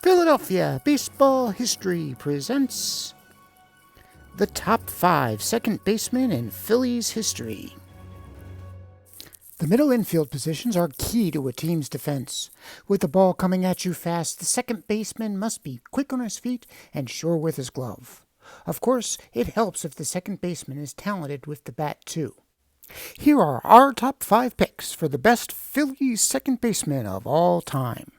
Philadelphia Baseball History presents the top 5 second basemen in Phillies history. The middle infield positions are key to a team's defense. With the ball coming at you fast, the second baseman must be quick on his feet and sure with his glove. Of course, it helps if the second baseman is talented with the bat too. Here are our top 5 picks for the best Phillies second baseman of all time.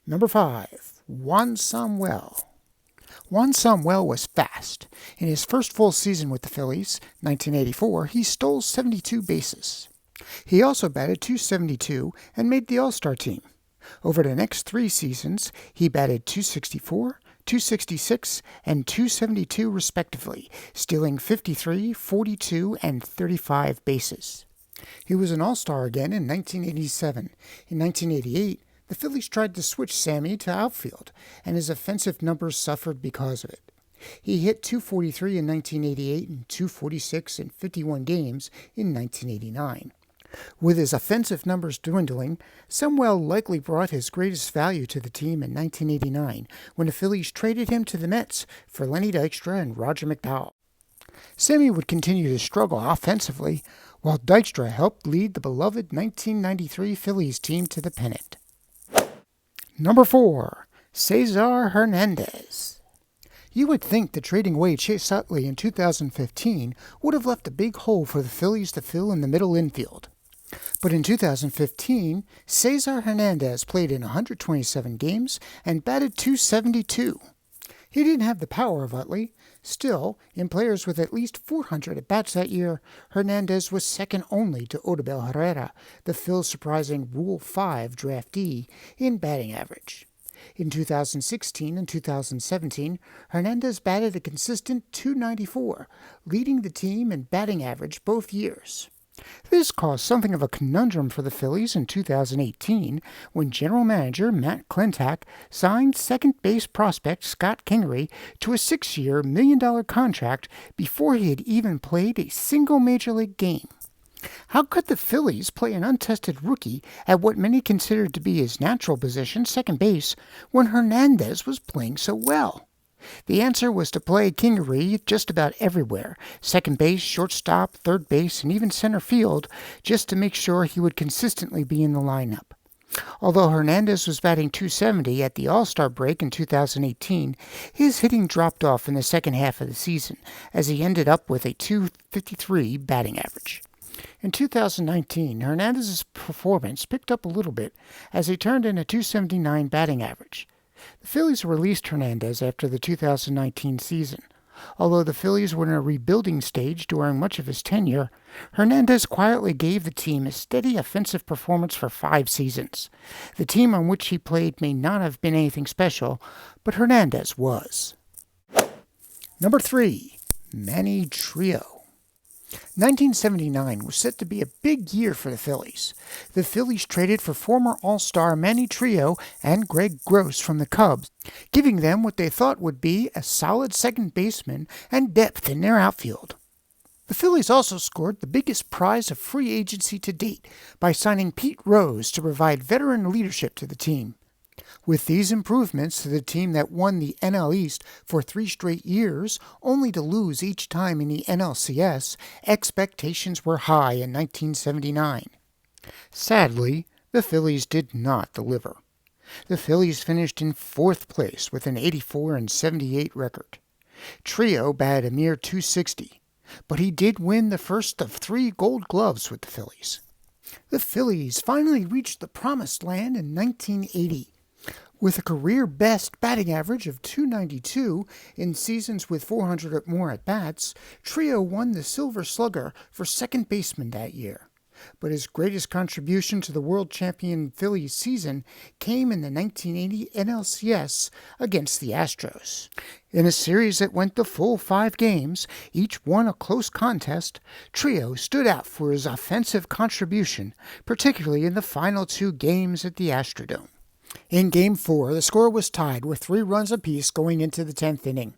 Number 5, Juan Samuel. Juan Samuel was fast. In his first full season with the Phillies, 1984, he stole 72 bases. He also batted .272 and made the All-Star team. Over the next 3 seasons, he batted .264, .266, and .272 respectively, stealing 53, 42, and 35 bases. He was an All-Star again in 1987. In 1988, the Phillies tried to switch Sammy to outfield, and his offensive numbers suffered because of it. He hit .243 in 1988 and .246 in 51 games in 1989. With his offensive numbers dwindling, Samuel likely brought his greatest value to the team in 1989 when the Phillies traded him to the Mets for Lenny Dykstra and Roger McDowell. Sammy would continue to struggle offensively, while Dykstra helped lead the beloved 1993 Phillies team to the pennant. Number 4, Cesar Hernandez. You would think that trading away Chase Utley in 2015 would have left a big hole for the Phillies to fill in the middle infield. But in 2015, Cesar Hernandez played in 127 games and batted .272. He didn't have the power of Utley. Still, in players with at least 400 at-bats that year, Hernandez was second only to Odubel Herrera, the Phil's surprising Rule 5 draftee, in batting average. In 2016 and 2017, Hernandez batted a consistent .294, leading the team in batting average both years. This caused something of a conundrum for the Phillies in 2018 when general manager Matt Klentak signed second base prospect Scott Kingery to a 6-year, $1 million contract before he had even played a single major league game. How could the Phillies play an untested rookie at what many considered to be his natural position, second base, when Hernandez was playing so well? The answer was to play Kingery just about everywhere, second base, shortstop, third base, and even center field, just to make sure he would consistently be in the lineup. Although Hernandez was batting .270 at the All-Star break in 2018, his hitting dropped off in the second half of the season, as he ended up with a .253 batting average. In 2019, Hernandez's performance picked up a little bit as he turned in a .279 batting average. The Phillies released Hernandez after the 2019 season. Although the Phillies were in a rebuilding stage during much of his tenure, Hernandez quietly gave the team a steady offensive performance for 5 seasons. The team on which he played may not have been anything special, but Hernandez was. Number 3, Manny Trillo. 1979 was set to be a big year for the Phillies. The Phillies traded for former All-Star Manny Trillo and Greg Gross from the Cubs, giving them what they thought would be a solid second baseman and depth in their outfield. The Phillies also scored the biggest prize of free agency to date by signing Pete Rose to provide veteran leadership to the team. With these improvements to the team that won the NL East for 3 straight years, only to lose each time in the NLCS, expectations were high in 1979. Sadly, the Phillies did not deliver. The Phillies finished in 4th place with an 84-78 record. Trillo batted a mere .260, but he did win the first of 3 Gold Gloves with the Phillies. The Phillies finally reached the promised land in 1980. With a career-best batting average of .292 in seasons with 400 or more at-bats, Trillo won the Silver Slugger for second baseman that year. But his greatest contribution to the world champion Phillies season came in the 1980 NLCS against the Astros. In a series that went the full 5 games, each one a close contest, Trillo stood out for his offensive contribution, particularly in the final 2 games at the Astrodome. In Game 4, the score was tied with 3 runs apiece going into the 10th inning.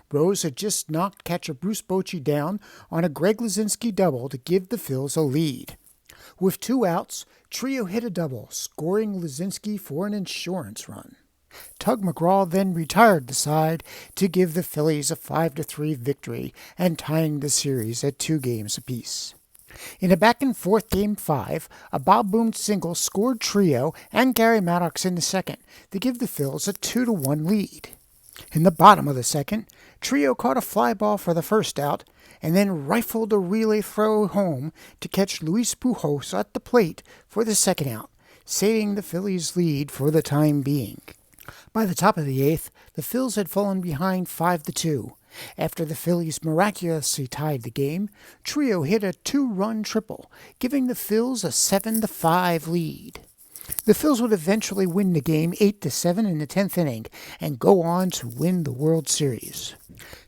Rose had just knocked catcher Bruce Bochy down on a Greg Luzinski double to give the Phils a lead. With 2 outs, Trillo hit a double, scoring Luzinski for an insurance run. Tug McGraw then retired the side to give the Phillies a 5-3 victory and tying the series at 2 games apiece. In a back-and-forth Game 5, a Bob Boone single scored Trillo and Gary Maddox in the second to give the Phils a 2-1 lead. In the bottom of the second, Trillo caught a fly ball for the first out and then rifled a relay throw home to catch Luis Pujols at the plate for the second out, saving the Phillies' lead for the time being. By the top of the 8th, the Phils had fallen behind 5-2. After the Phillies miraculously tied the game, Trillo hit a 2-run triple, giving the Phils a 7-5 lead. The Phils would eventually win the game 8-7 in the 10th inning and go on to win the World Series.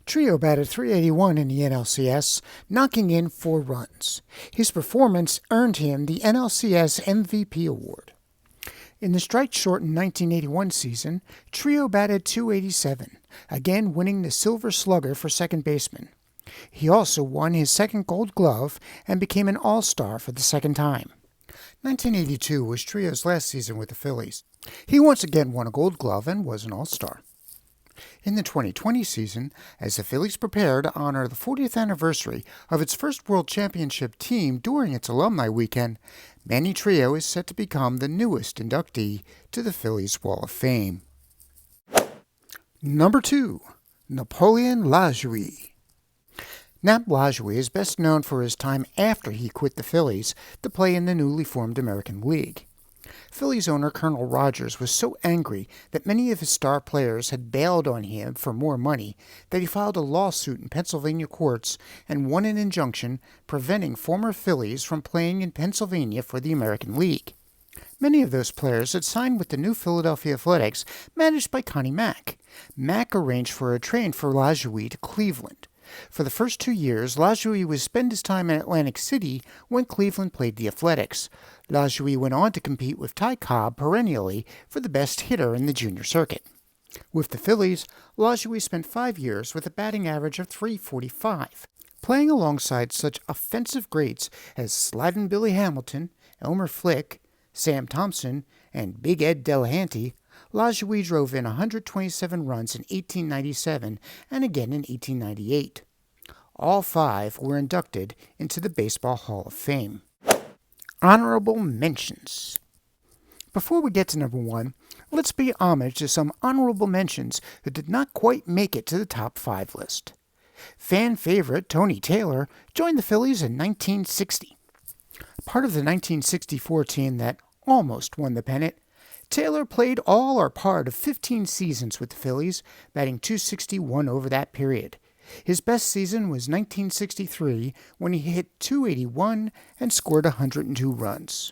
Trillo batted .381 in the NLCS, knocking in 4 runs. His performance earned him the NLCS MVP award. In the strike-shortened 1981 season, Trillo batted .287, again winning the Silver Slugger for second baseman. He also won his second Gold Glove and became an All-Star for the second time. 1982 was Trillo's last season with the Phillies. He once again won a Gold Glove and was an All-Star. In the 2020 season, as the Phillies prepare to honor the 40th anniversary of its first World Championship team during its alumni weekend, Manny Trillo is set to become the newest inductee to the Phillies Wall of Fame. Number 2. Napoleon Lajoie. Nap Lajoie is best known for his time after he quit the Phillies to play in the newly formed American League. Phillies owner Colonel Rogers was so angry that many of his star players had bailed on him for more money that he filed a lawsuit in Pennsylvania courts and won an injunction preventing former Phillies from playing in Pennsylvania for the American League. Many of those players had signed with the new Philadelphia Athletics, managed by Connie Mack. Mack arranged for a trade for Lajoie to Cleveland. For the first 2 years, Lajoie would spend his time in Atlantic City when Cleveland played the Athletics. Lajoie went on to compete with Ty Cobb perennially for the best hitter in the junior circuit. With the Phillies, Lajoie spent 5 years with a batting average of .345. Playing alongside such offensive greats as Slidin' Billy Hamilton, Elmer Flick, Sam Thompson, and Big Ed Delahanty, Lajoie drove in 127 runs in 1897 and again in 1898. All 5 were inducted into the Baseball Hall of Fame. Honorable Mentions. Before we get to number 1, let's pay homage to some honorable mentions that did not quite make it to the top 5 list. Fan favorite Tony Taylor joined the Phillies in 1960. Part of the 1964 team that almost won the pennant, Taylor played all or part of 15 seasons with the Phillies, batting .261 over that period. His best season was 1963, when he hit .281 and scored 102 runs.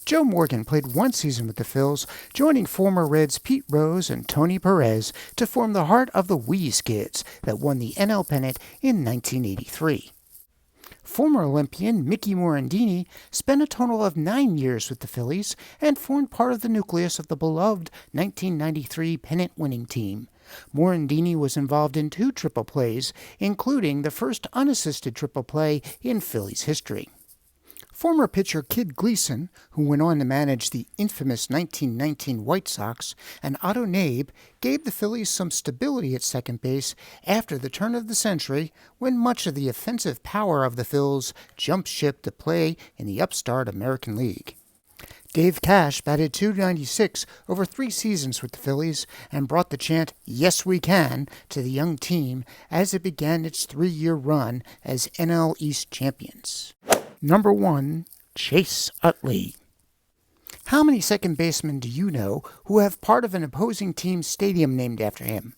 Joe Morgan played 1 season with the Phils, joining former Reds Pete Rose and Tony Perez to form the heart of the Wheeze Kids that won the NL pennant in 1983. Former Olympian Mickey Morandini spent a total of 9 years with the Phillies and formed part of the nucleus of the beloved 1993 pennant-winning team. Morandini was involved in 2 triple plays, including the first unassisted triple play in Phillies history. Former pitcher Kid Gleason, who went on to manage the infamous 1919 White Sox, and Otto Knabe gave the Phillies some stability at second base after the turn of the century, when much of the offensive power of the Phils jumped ship to play in the upstart American League. Dave Cash batted .296 over 3 seasons with the Phillies and brought the chant, "Yes, we can," to the young team as it began its 3-year run as NL East champions. Number 1. Chase Utley. How many second basemen do you know who have part of an opposing team's stadium named after him?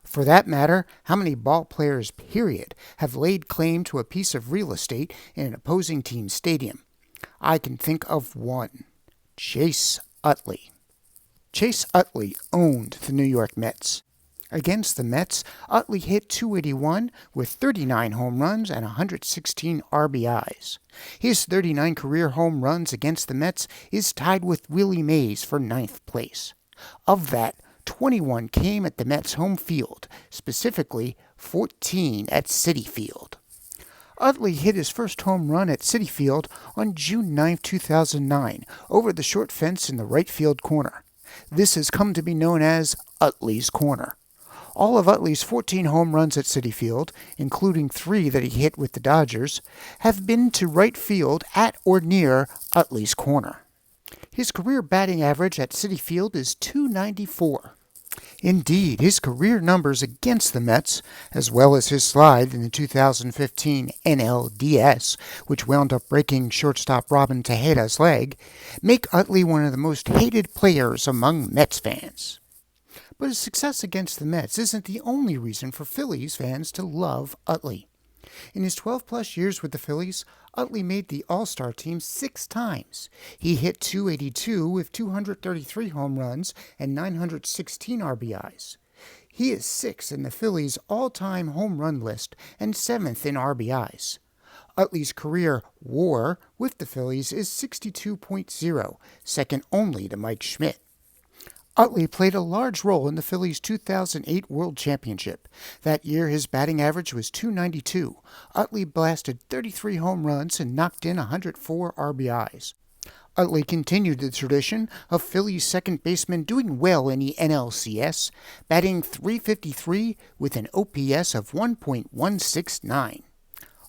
For that matter, how many ball players, period, have laid claim to a piece of real estate in an opposing team's stadium? I can think of one. Chase Utley. Chase Utley owned the New York Mets. Against the Mets, Utley hit .281 with 39 home runs and 116 RBIs. His 39 career home runs against the Mets is tied with Willie Mays for 9th place. Of that, 21 came at the Mets' home field, specifically 14 at Citi Field. Utley hit his first home run at Citi Field on June 9, 2009, over the short fence in the right field corner. This has come to be known as Utley's Corner. All of Utley's 14 home runs at Citi Field, including 3 that he hit with the Dodgers, have been to right field at or near Utley's Corner. His career batting average at Citi Field is .294. Indeed, his career numbers against the Mets, as well as his slide in the 2015 NLDS, which wound up breaking shortstop Robin Tejeda's leg, make Utley one of the most hated players among Mets fans. But his success against the Mets isn't the only reason for Phillies fans to love Utley. In his 12-plus years with the Phillies, Utley made the All-Star team 6 times. He hit .282 with 233 home runs and 916 RBIs. He is 6th in the Phillies' all-time home run list and 7th in RBIs. Utley's career WAR with the Phillies is 62.0, second only to Mike Schmidt. Utley played a large role in the Phillies' 2008 World Championship. That year, his batting average was .292. Utley blasted 33 home runs and knocked in 104 RBIs. Utley continued the tradition of Phillies second basemen doing well in the NLCS, batting .353 with an OPS of 1.169.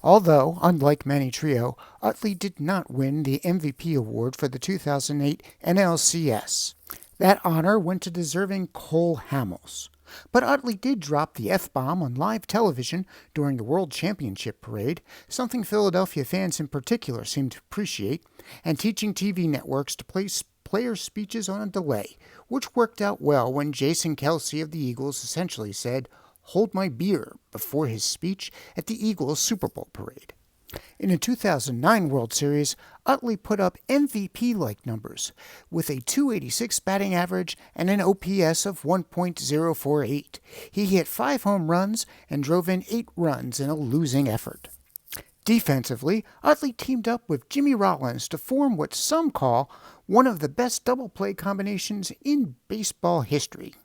Although, unlike Manny Trillo, Utley did not win the MVP award for the 2008 NLCS. That honor went to deserving Cole Hamels. But Utley did drop the F-bomb on live television during the World Championship parade, something Philadelphia fans in particular seemed to appreciate, and teaching TV networks to place player speeches on a delay, which worked out well when Jason Kelce of the Eagles essentially said, "Hold my beer," before his speech at the Eagles Super Bowl parade. In the 2009 World Series, Utley put up MVP-like numbers, with a .286 batting average and an OPS of 1.048. He hit 5 home runs and drove in 8 runs in a losing effort. Defensively, Utley teamed up with Jimmy Rollins to form what some call one of the best double-play combinations in baseball history.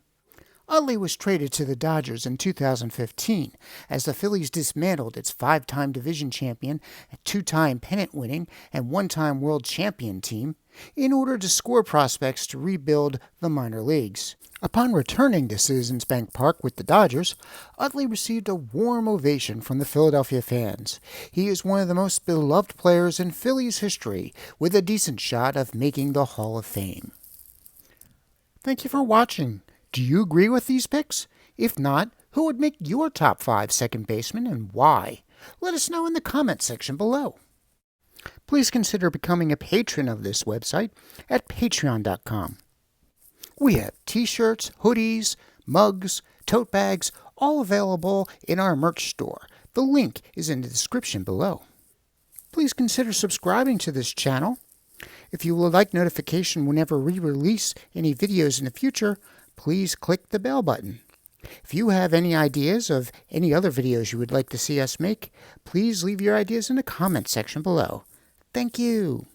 Utley was traded to the Dodgers in 2015 as the Phillies dismantled its 5-time division champion, 2-time pennant-winning, and 1-time world champion team in order to score prospects to rebuild the minor leagues. Upon returning to Citizens Bank Park with the Dodgers, Utley received a warm ovation from the Philadelphia fans. He is one of the most beloved players in Phillies history, with a decent shot of making the Hall of Fame. Thank you for watching. Do you agree with these picks? If not, who would make your top 5 second basemen and why? Let us know in the comments section below. Please consider becoming a patron of this website at patreon.com. We have t-shirts, hoodies, mugs, tote bags, all available in our merch store. The link is in the description below. Please consider subscribing to this channel. If you would like notification whenever we release any videos in the future, please click the bell button. If you have any ideas of any other videos you would like to see us make, please leave your ideas in the comments section below. Thank you.